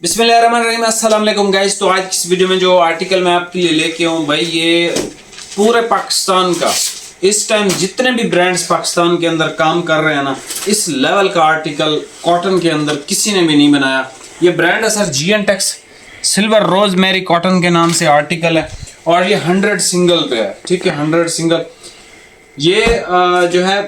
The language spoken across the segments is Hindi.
बिस्मिल्लाहिर्रहमानिर्रहीम, अस्सलाम वालेकुम गाइस। तो आज की इस वीडियो में जो आर्टिकल मैं आपके लिए लेके आऊँ भाई, ये पूरे पाकिस्तान का इस टाइम जितने भी ब्रांड्स पाकिस्तान के अंदर काम कर रहे हैं ना, इस लेवल का आर्टिकल कॉटन के अंदर किसी ने भी नहीं बनाया। ये ब्रांड है सर GNTEX सिल्वर रोज मेरी कॉटन के नाम से आर्टिकल है और ये 100 सिंगल पे है। ठीक है, 100 सिंगल। ये जो है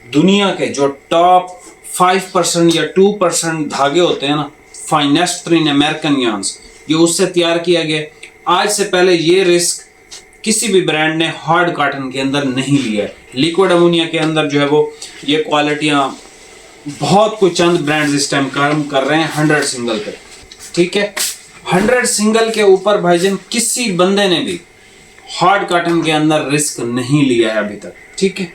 दुनिया के जो टॉप 5% या 2% धागे होते हैं ना, फाइनेस्ट ट्रीन अमेरिकन यार्न्स, ये उससे तैयार किया गया। आज से पहले ये रिस्क किसी भी ब्रांड ने हार्ड कॉटन के अंदर नहीं लिया है। लिक्विड अमोनिया के अंदर जो है वो ये क्वालिटियां बहुत कुछ चंद ब्रांड्स इस टाइम काम कर रहे हैं 100 सिंगल पे। ठीक है, 100 सिंगल के ऊपर भाईजान किसी बंदे ने भी हार्ड कॉटन के अंदर रिस्क नहीं लिया है अभी तक। ठीक है,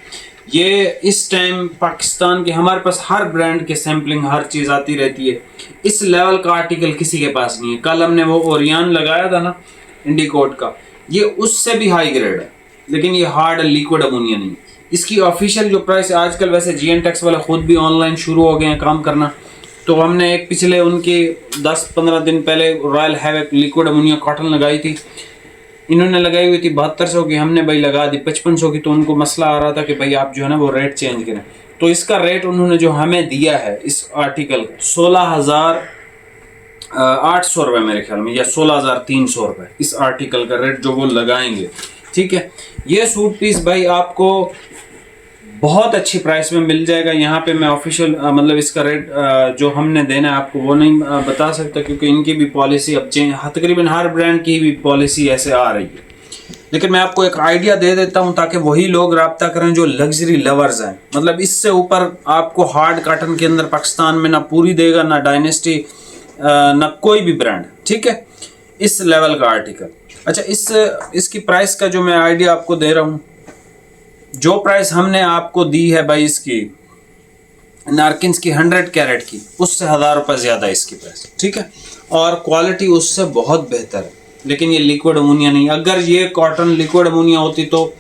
ये इस टाइम पाकिस्तान के हमारे पास हर ब्रांड के सैम्पलिंग हर चीज आती रहती है। इस लेवल का आर्टिकल किसी के पास नहीं है। कल हमने वो ओरियन लगाया था ना इंडिकोट का, ये उससे भी हाई ग्रेड है, लेकिन ये हार्ड लिक्विड अमोनिया नहीं। इसकी ऑफिशियल जो प्राइस है आजकल, वैसे GNTEX वाले खुद भी ऑनलाइन शुरू हो गए हैं काम करना, तो हमने एक पिछले उनकी 10-15 दिन पहले royal havoc liquid ammonia cotton लगाई थी। इन्होंने लगाई हुई थी 7200 की, हमने भाई लगा दी 5500 की। तो उनको मसला आ रहा था कि भाई आप जो है ना वो रेट चेंज करें। तो इसका रेट उन्होंने जो हमें दिया है इस आर्टिकल 16,800 रुपये मेरे ख्याल में, या 16,300 रुपये इस आर्टिकल का रेट जो वो लगाएंगे। ठीक है, ये सूट पीस भाई आपको बहुत अच्छी प्राइस में मिल जाएगा। यहाँ पे मैं ऑफिशियल मतलब इसका रेट जो हमने देना है आपको वो नहीं बता सकता, क्योंकि इनकी भी पॉलिसी अब चेंज, तकरीबन हर ब्रांड की भी पॉलिसी ऐसे आ रही है। लेकिन मैं आपको एक आइडिया दे देता हूँ ताकि वही लोग रब्ता करें जो लग्जरी लवर्स हैं। मतलब इससे ऊपर आपको हार्ड कॉटन के अंदर पाकिस्तान में ना पूरी देगा, ना डायनेस्टी, ना कोई भी ब्रांड। ठीक है, इस लेवल का आर्टिकल। अच्छा, इसकी प्राइस का जो मैं आइडिया आपको दे रहा हूँ, जो प्राइस हमने आपको दी है भाई इसकी नारकिन्स की 100 कैरेट की, उससे 1000 रुपये ज़्यादा है इसकी प्राइस। ठीक है, और क्वालिटी उससे बहुत बेहतर है, लेकिन ये लिक्विड अमोनिया नहीं। अगर ये कॉटन लिक्विड अमोनिया होती तो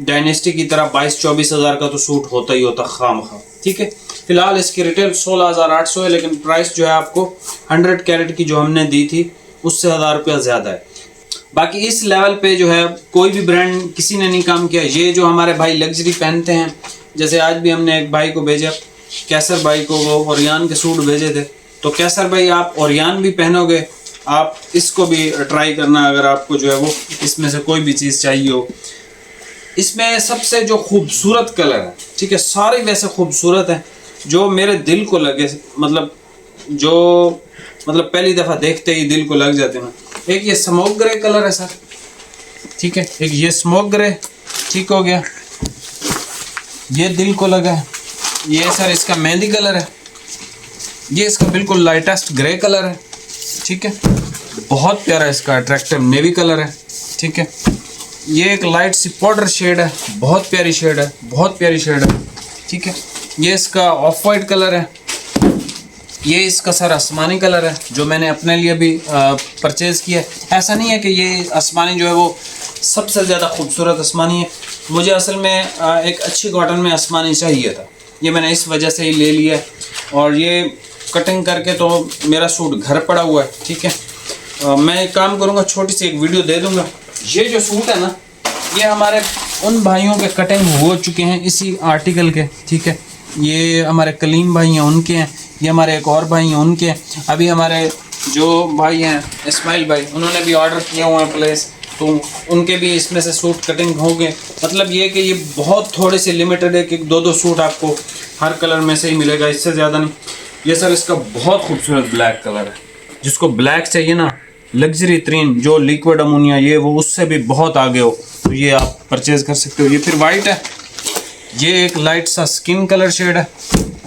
डायनेस्टी की तरह 22-24 हज़ार का तो सूट होता ही होता खामखा। ठीक है, फिलहाल इसकी रिटेल 16,800 है, लेकिन प्राइस जो है आपको 100 कैरेट की जो हमने दी थी उससे 1000 रुपया ज़्यादा है। बाकी इस लेवल पे जो है कोई भी ब्रांड किसी ने नहीं काम किया। ये जो हमारे भाई लग्जरी पहनते हैं, जैसे आज भी हमने एक भाई को भेजा, कैसर भाई को, वो ओरियन के सूट भेजे थे। तो कैसर भाई आप ओरियन भी पहनोगे, आप इसको भी ट्राई करना अगर आपको जो है वो इसमें से कोई भी चीज़ चाहिए हो। इसमें सबसे जो खूबसूरत कलर है, ठीक है, सारे वैसे खूबसूरत हैं जो मेरे दिल को लगे, मतलब पहली दफ़ा देखते ही दिल को लग जाते हैं। एक ये स्मोक ग्रे कलर है सर, ठीक है, एक ये स्मोक ग्रे, ठीक हो गया, ये दिल को लगा है। ये सर इसका मेहंदी कलर है, ये इसका बिल्कुल लाइटेस्ट ग्रे कलर है। ठीक है, बहुत प्यारा इसका अट्रैक्टिव नेवी कलर है। ठीक है, ये एक लाइट सी पाउडर शेड है, बहुत प्यारी शेड है, बहुत प्यारी शेड है। ठीक है, ये इसका ऑफ वाइट कलर है। ये इसका सर आसमानी कलर है जो मैंने अपने लिए भी परचेज़ किया है। ऐसा नहीं है कि ये आसमानी जो है वो सबसे ज़्यादा खूबसूरत आसमानी है, मुझे असल में एक अच्छी कॉटन में आसमानी चाहिए था, ये मैंने इस वजह से ही ले लिया है। और ये कटिंग करके तो मेरा सूट घर पड़ा हुआ है। ठीक है, मैं एक काम करूँगा, छोटी सी एक वीडियो दे दूँगा। ये जो सूट है ना, ये हमारे उन भाइयों के कटिंग हो चुके हैं इसी आर्टिकल के। ठीक है, ये हमारे कलीम भाई हैं उनके हैं, ये हमारे एक और भाई हैं उनके हैं। अभी हमारे जो भाई हैं इस्माइल भाई, उन्होंने भी ऑर्डर किया हुआ है प्लेस, तो उनके भी इसमें से सूट कटिंग हो गए। मतलब ये कि ये बहुत थोड़े से लिमिटेड है कि 2-2 सूट आपको हर कलर में से ही मिलेगा, इससे ज़्यादा नहीं। ये सर इसका बहुत खूबसूरत ब्लैक कलर है, जिसको ब्लैक चाहिए ना, लग्जरी तरीन जो लिक्विड अमोनिया, ये वो उससे भी बहुत आगे हो, तो ये आप परचेज़ कर सकते हो। ये फिर वाइट है, ये एक लाइट सा स्किन कलर शेड है,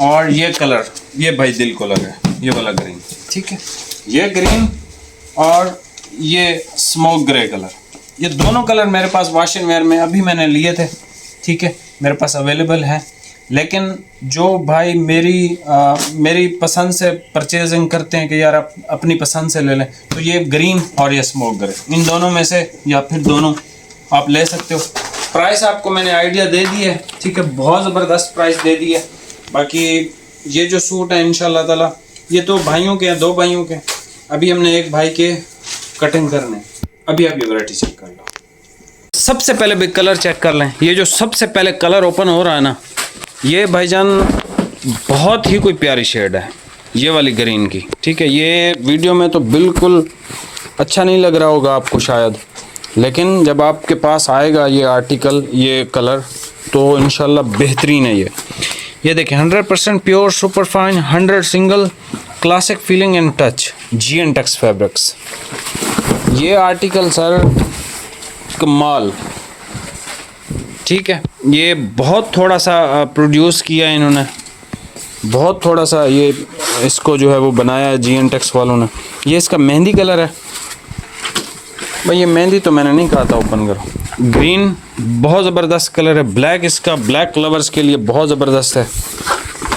और ये कलर ये भाई दिल को लगा है, ये वाला ग्रीन। ठीक है, ये ग्रीन और ये स्मोक ग्रे कलर, ये दोनों कलर मेरे पास वॉश एंड वेयर में अभी मैंने लिए थे। ठीक है, मेरे पास अवेलेबल है। लेकिन जो भाई मेरी पसंद से परचेजिंग करते हैं कि यार आप अपनी पसंद से ले लें, तो ये ग्रीन और ये स्मोक ग्रे, इन दोनों में से या फिर दोनों आप ले सकते हो। प्राइस आपको मैंने आइडिया दे दी है। ठीक है, बहुत ज़बरदस्त प्राइस दे दी है। बाकी ये जो सूट है इंशाल्लाह ताला, ये तो भाइयों के हैं, 2 भाइयों के, अभी हमने एक भाई के कटिंग करने, अभी आप ये वैरायटी चेक कर लो। सबसे पहले भी कलर चेक कर लें। ये जो सबसे पहले कलर ओपन हो रहा है ना, ये भाईजान बहुत ही कोई प्यारी शेड है, ये वाली ग्रीन की। ठीक है, ये वीडियो में तो बिल्कुल अच्छा नहीं लग रहा होगा आपको शायद, लेकिन जब आपके पास आएगा ये आर्टिकल, ये कलर, तो इंशाल्लाह बेहतरीन है ये देखें 100% pure super fine 100 single classic feeling and touch GNTEX fabrics. ये आर्टिकल सर कमाल। ठीक है, ये बहुत थोड़ा सा प्रोड्यूस किया है इन्होंने, बहुत थोड़ा सा ये इसको जो है वो बनाया है GNTEX वालों ने। ये इसका मेहंदी कलर है भाई, ये मेहंदी तो मैंने नहीं कहा था ओपन करो। ग्रीन बहुत ज़बरदस्त कलर है, ब्लैक इसका, ब्लैक लवर्स के लिए बहुत ज़बरदस्त है।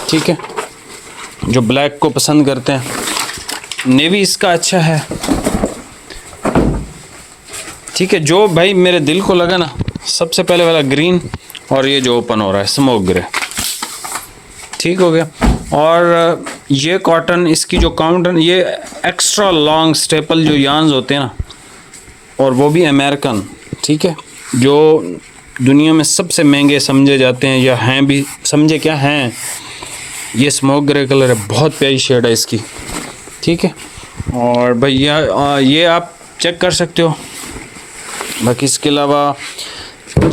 ठीक है, जो ब्लैक को पसंद करते हैं। नेवी इसका अच्छा है। ठीक है, जो भाई मेरे दिल को लगा ना, सबसे पहले वाला ग्रीन, और ये जो ओपन हो रहा है स्मोक ग्रे, ठीक हो गया। और ये कॉटन, इसकी जो काउंटर, ये एक्स्ट्रा लॉन्ग स्टेपल जो यार्न्स होते हैं ना, और वो भी अमेरिकन, ठीक है, जो दुनिया में सबसे महंगे समझे जाते हैं, या हैं भी, समझे क्या हैं। ये स्मोक ग्रे कलर है, बहुत प्यारी शेड है इसकी। ठीक है, और भैया ये आप चेक कर सकते हो। बाकी इसके अलावा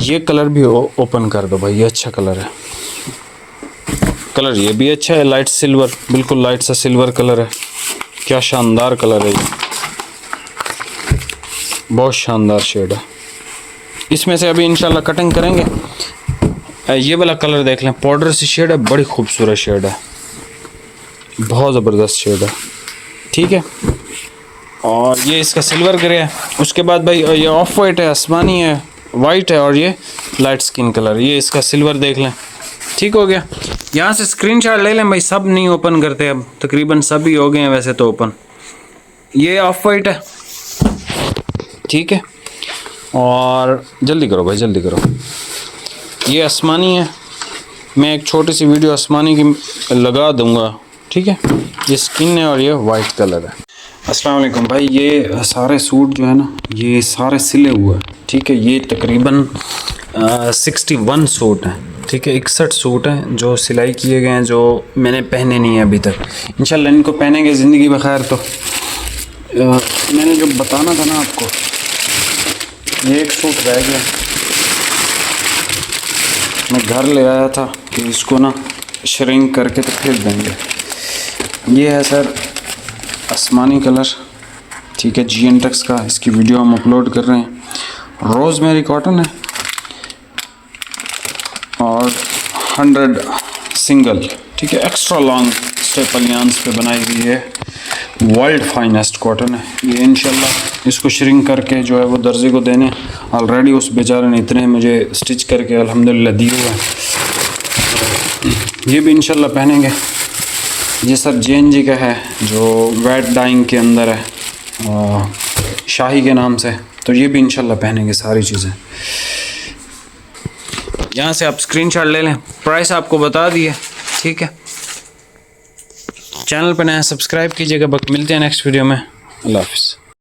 ये कलर भी ओपन कर दो भाई, ये अच्छा कलर है। कलर ये भी अच्छा है, लाइट सिल्वर, बिल्कुल लाइट सा सिल्वर कलर है। क्या शानदार कलर है ये, बहुत शानदार शेड है। इसमें से अभी इंशाल्लाह कटिंग करेंगे। ये वाला कलर देख लें, पाउडर सी शेड है, बड़ी खूबसूरत शेड है, बहुत ज़बरदस्त शेड है। ठीक है, और ये इसका सिल्वर ग्रे है। उसके बाद भाई ये ऑफ वाइट है, आसमानी है, वाइट है, और ये लाइट स्किन कलर, ये इसका सिल्वर देख लें। ठीक हो गया, यहाँ से स्क्रीनशॉट ले लें भाई। सब नहीं ओपन करते अब, तकरीबन सभी हो गए हैं वैसे तो ओपन। ये ऑफ वाइट है, ठीक है, और जल्दी करो भाई, जल्दी करो। ये आसमानी है, मैं एक छोटी सी वीडियो आसमानी की लगा दूंगा। ठीक है, ये स्किन है और ये वाइट कलर है। अस्सलाम वालेकुम भाई, ये सारे सूट जो है ना, ये सारे सिले हुए हैं। ठीक है, ये तकरीबन 61 सूट हैं। ठीक है, 61 सूट हैं जो सिलाई किए गए हैं, जो मैंने पहने नहीं है अभी तक। इंशाल्लाह इनको पहनेंगे ज़िंदगी बखैर। तो मैंने जो बताना था ना आपको, ये एक सूट रह गया, मैं घर ले आया था कि इसको ना श्रिंक करके तो फिर देंगे। ये है सर आसमानी कलर, ठीक है, GNTEX का। इसकी वीडियो हम अपलोड कर रहे हैं। रोज़मेरी कॉटन है और 100 सिंगल, ठीक है, एक्स्ट्रा लॉन्ग स्टेपल यार्न्स पे बनाई हुई है, वर्ल्ड फाइनेस्ट कॉटन है ये। इंशाल्लाह इसको श्रिंक करके जो है वो दर्जी को देने, ऑलरेडी उस बेचारे ने इतने मुझे स्टिच करके अल्हम्दुलिल्लाह दिए हुए हैं। ये भी इंशाल्लाह पहनेंगे। ये सर JNG का है, जो वेट डाइंग के अंदर है, शाही के नाम से। तो ये भी इंशाल्लाह पहनेंगे सारी चीज़ें। यहाँ से आप स्क्रीनशॉट ले लें, प्राइस आपको बता दिए। ठीक है, चैनल पर नया सब्सक्राइब कीजिएगा। बस मिलते हैं नेक्स्ट वीडियो में। अल्लाह हाफिज़।